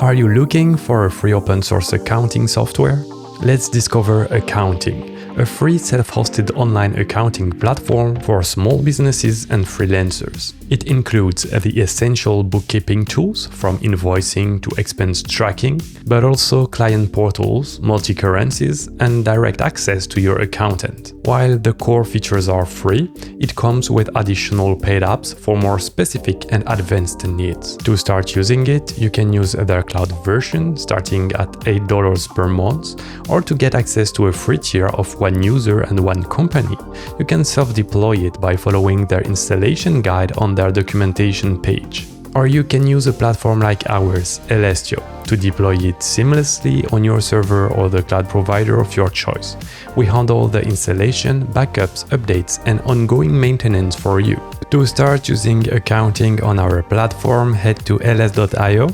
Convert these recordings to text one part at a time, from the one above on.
Are you looking for a free open source accounting software? Let's discover Akaunting, a free self-hosted online accounting platform for small businesses and freelancers. It includes the essential bookkeeping tools from invoicing to expense tracking, but also client portals, multi-currencies, and direct access to your accountant. While the core features are free, it comes with additional paid apps for more specific and advanced needs. To start using it, you can use their cloud version starting at $8 per month, or to get access to a free tier of one user and one company, you can self-deploy it by following their installation guide on their documentation page. Or you can use a platform like ours, Elestio, to deploy it seamlessly on your server or the cloud provider of your choice. We handle the installation, backups, updates, and ongoing maintenance for you. To start using Akaunting on our platform, head to ls.io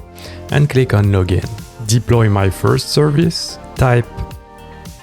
and click on Login. Deploy my first service, type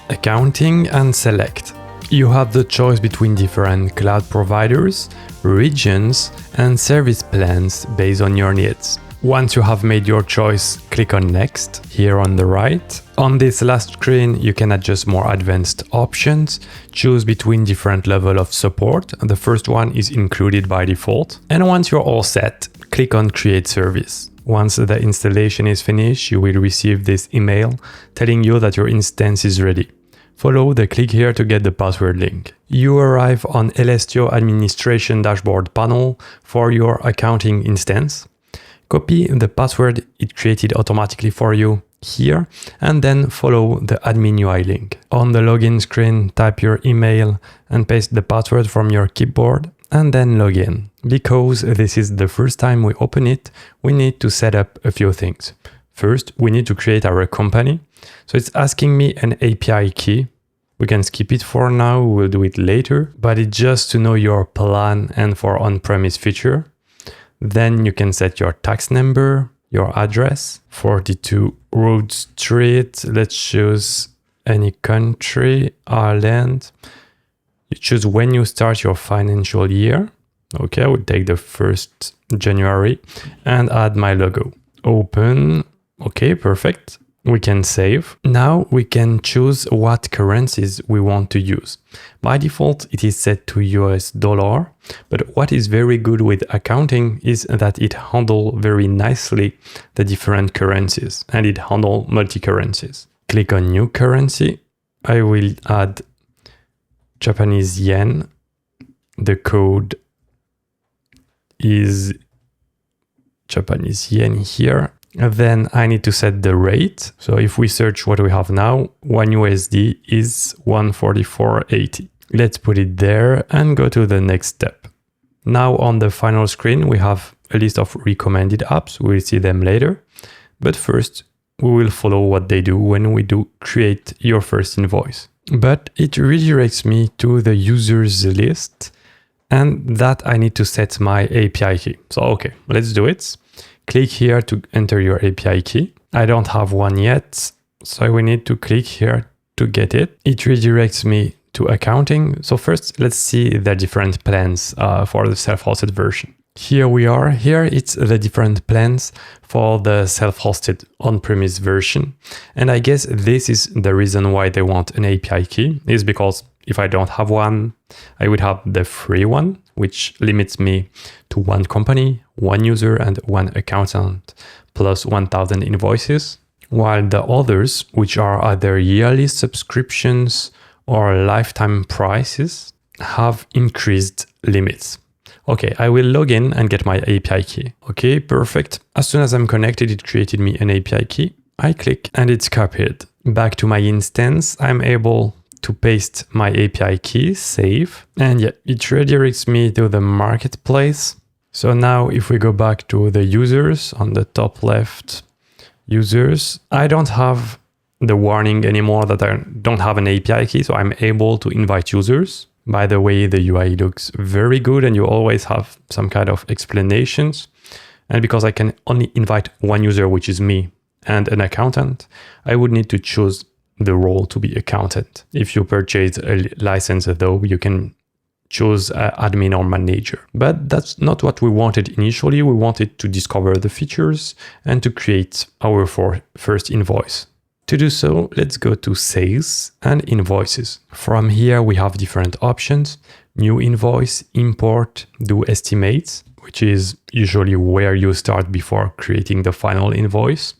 Akaunting and select. You have the choice between different cloud providers, regions, and service plans based on your needs. Once you have made your choice, click on Next here on the right. On this last screen, you can adjust more advanced options, choose between different levels of support. The first one is included by default. And once you're all set, click on Create Service. Once the installation is finished, you will receive this email telling you that your instance is ready. Follow the click here to get the password link. You arrive on Elestio administration dashboard panel for your accounting instance. Copy the password it created automatically for you here and then follow the admin UI link. On the login screen, type your email and paste the password from your keyboard and then log in. Because this is the first time we open it, we need to set up a few things. First, we need to create our company. So it's asking me an API key. We can skip it for now, we'll do it later, but it's just to know your plan and for on-premise feature. Then you can set your tax number, your address, 42 Road Street. Let's choose any country, Ireland. You choose when you start your financial year. Okay, we'll take the 1st January and add my logo. Open. Okay, perfect. We can save. Now we can choose what currencies we want to use. By default, it is set to US dollar, but what is very good with Akaunting is that it handles very nicely the different currencies and it handles multi-currencies. Click on New Currency. I will add Japanese yen. The code is Japanese yen here. Then I need to set the rate. So if we search what we have now, 1 USD is 144.80. Let's put it there and go to the next step. Now on the final screen, we have a list of recommended apps. We'll see them later. But first, we will follow what they do when we do create your first invoice. But it redirects me to the users list and that I need to set my API key. So, okay, let's do it. Click here to enter your API key. I don't have one yet, so we need to click here to get it. It redirects me to Akaunting. So first, let's see the different plans for the self-hosted version. Here we are. Here it's the different plans for the self-hosted on-premise version. And I guess this is the reason why they want an API key, is because if I don't have one, I would have the free one, which limits me to one company, one user, and one accountant, plus 1,000 invoices. While the others, which are either yearly subscriptions or lifetime prices, have increased limits. Okay, I will log in and get my API key. Okay, perfect. As soon as I'm connected, it created me an API key. I click and it's copied. Back to my instance, I'm able to paste my API key, save, and yeah, it redirects me to the marketplace. So now if we go back to the users on the top left, users, I don't have the warning anymore that I don't have an API key, so I'm able to invite users. By the way, the UI looks very good and you always have some kind of explanations. And because I can only invite one user, which is me, and an accountant, I would need to choose the role to be accountant. If you purchase a license though, you can choose admin or manager. But that's not what we wanted initially. We wanted to discover the features and to create our first invoice. To do so, let's go to Sales and Invoices. From here, we have different options: New Invoice, Import, Do Estimates, which is usually where you start before creating the final invoice,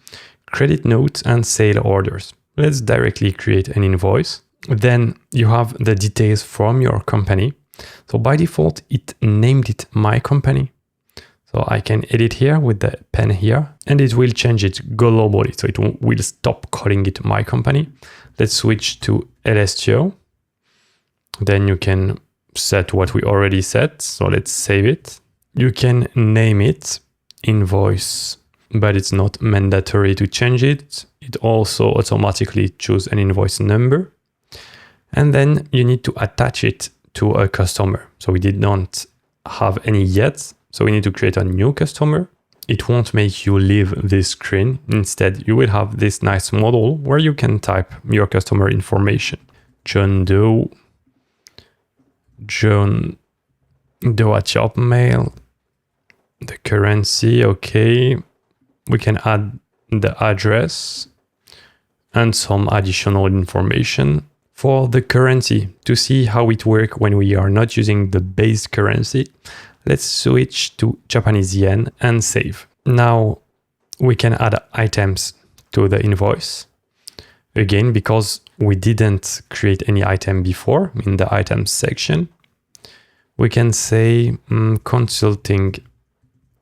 Credit Notes, and Sale Orders. Let's directly create an invoice. Then you have the details from your company. So by default, it named it My Company. So I can edit here with the pen here, and it will change it globally. So it will stop calling it My Company. Let's switch to Elestio. Then you can set what we already set. So let's save it. You can name it Invoice, but it's not mandatory to change it. It also automatically chooses an invoice number. And then you need to attach it to a customer. So we did not have any yet. So we need to create a new customer. It won't make you leave this screen. Instead, you will have this nice model where you can type your customer information. John Doe at Hotmail, the currency, okay. We can add the address and some additional information. For the currency, to see how it works when we are not using the base currency, let's switch to Japanese yen and save. Now we can add items to the invoice. Again, because we didn't create any item before in the items section, we can say consulting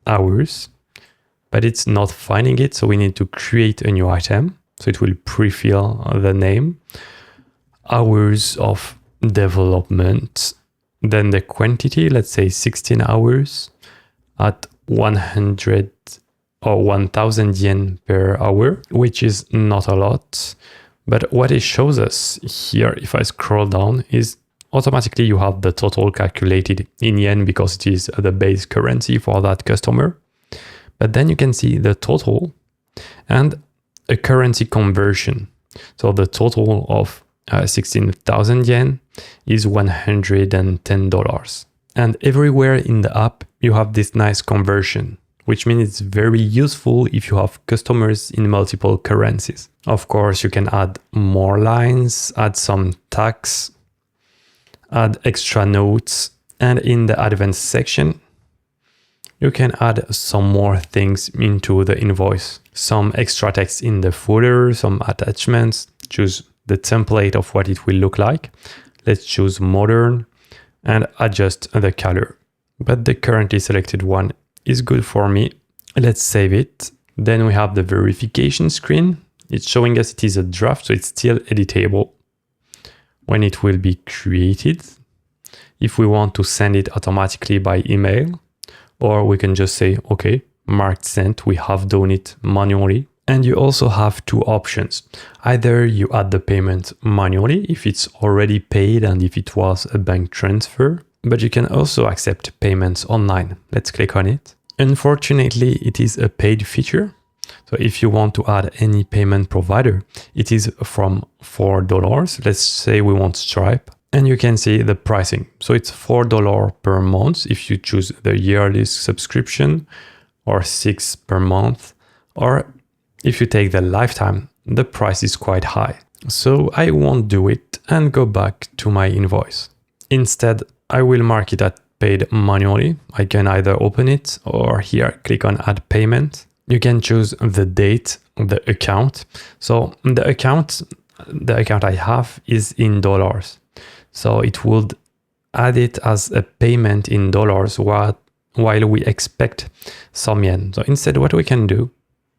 hours, but it's not finding it. So we need to create a new item. So it will pre-fill the name, hours of development, then the quantity, let's say 16 hours at 100 or 1000 yen per hour, which is not a lot. But what it shows us here, if I scroll down, is automatically you have the total calculated in yen because it is the base currency for that customer. But then you can see the total and a currency conversion. So the total of 16,000 yen is $110. And everywhere in the app, you have this nice conversion, which means it's very useful if you have customers in multiple currencies. Of course, you can add more lines, add some tax, add extra notes, and in the advanced section, you can add some more things into the invoice. Some extra text in the footer, some attachments, choose the template of what it will look like. Let's choose modern and adjust the color. But the currently selected one is good for me. Let's save it. Then we have the verification screen. It's showing us it is a draft, so it's still editable when it will be created. If we want to send it automatically by email, or we can just say, okay, marked sent, we have done it manually. And you also have two options. Either you add the payment manually if it's already paid and if it was a bank transfer, but you can also accept payments online. Let's click on it. Unfortunately, it is a paid feature. So if you want to add any payment provider, it is from $4. Let's say we want Stripe, and you can see the pricing. So it's $4 per month if you choose the yearly subscription, or $6 per month, or if you take the lifetime, the price is quite high. So I won't do it and go back to my invoice. Instead, I will mark it as paid manually. I can either open it or here click on add payment. You can choose the date of the account. So the account I have is in dollars. So it would add it as a payment in dollars while we expect some yen. So instead, what we can do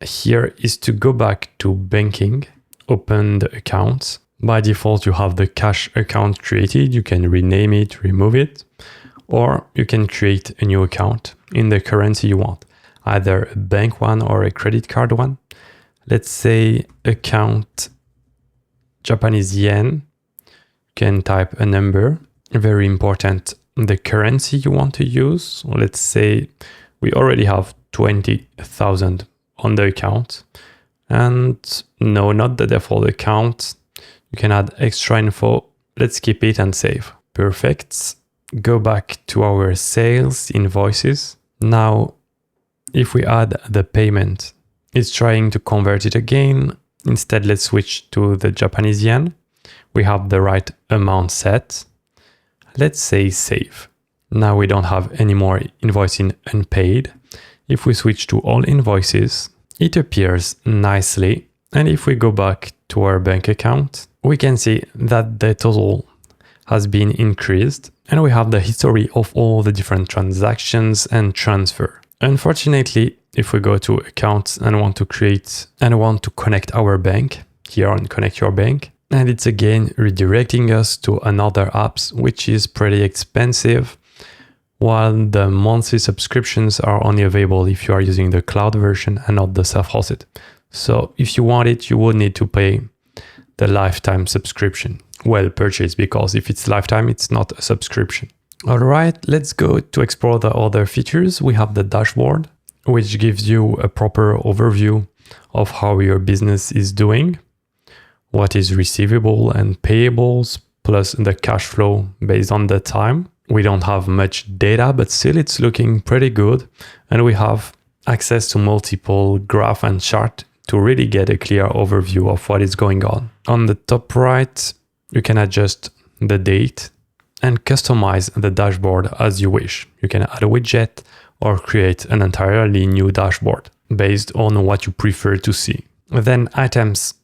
here is to go back to banking, open the accounts. By default, you have the cash account created. You can rename it, remove it, or you can create a new account in the currency you want, either a bank one or a credit card one. Let's say account Japanese yen. You can type a number. Very important, the currency you want to use. Let's say we already have 20,000 on the account, and no, not the default account. You can add extra info. Let's keep it and save. Perfect. go back to our sales invoices. Now, if we add the payment, it's trying to convert it again. Instead, let's switch to the Japanese yen. We have the right amount set. Let's say save. Now we don't have any more invoicing unpaid. If we switch to all invoices, it appears nicely. And if we go back to our bank account, we can see that the total has been increased and we have the history of all the different transactions and transfer. Unfortunately, if we go to accounts and want to connect our bank here on connect your bank, and it's again redirecting us to another apps, which is pretty expensive, while the monthly subscriptions are only available if you are using the cloud version and not the self-hosted. So if you want it, you would need to pay the lifetime subscription. Well, purchase, because if it's lifetime, it's not a subscription. All right, let's go to explore the other features. We have the dashboard, which gives you a proper overview of how your business is doing, what is receivable and payables, plus the cash flow based on the time. We don't have much data, but still it's looking pretty good. And we have access to multiple graph and chart to really get a clear overview of what is going on. On the top right, you can adjust the date and customize the dashboard as you wish. You can add a widget or create an entirely new dashboard based on what you prefer to see. Then items,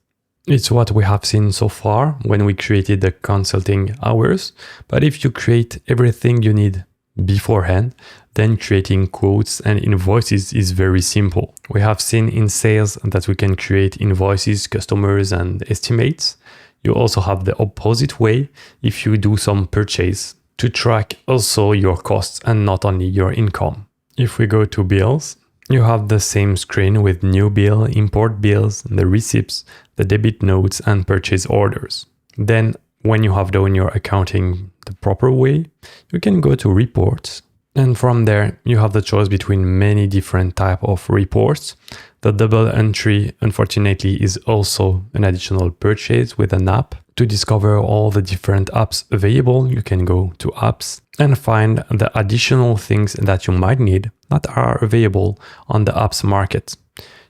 it's what we have seen so far when we created the consulting hours. But if you create everything you need beforehand, then creating quotes and invoices is very simple. We have seen in sales that we can create invoices, customers, and estimates. You also have the opposite way if you do some purchase to track also your costs and not only your income. If we go to bills, you have the same screen with new bill, import bills, the receipts, the debit notes, and purchase orders. Then when you have done your accounting the proper way, you can go to reports. And from there, you have the choice between many different types of reports. The double entry, unfortunately, is also an additional purchase with an app. To discover all the different apps available, you can go to apps and find the additional things that you might need that are available on the apps market.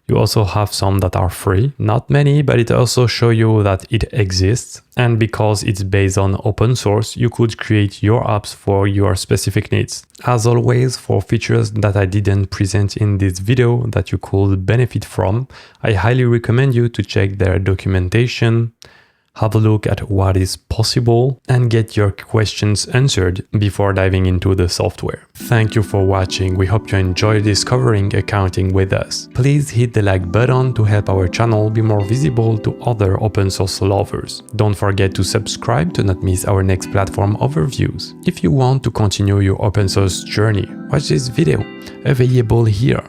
You also have some that are free, not many, but it also shows you that it exists. And because it's based on open source, you could create your apps for your specific needs. As always, for features that I didn't present in this video that you could benefit from, I highly recommend you to check their documentation, have a look at what is possible, and get your questions answered before diving into the software. Thank you for watching. We hope you enjoyed discovering accounting with us. Please hit the like button to help our channel be more visible to other open source lovers. Don't forget to subscribe to not miss our next platform overviews. If you want to continue your open source journey, watch this video available here.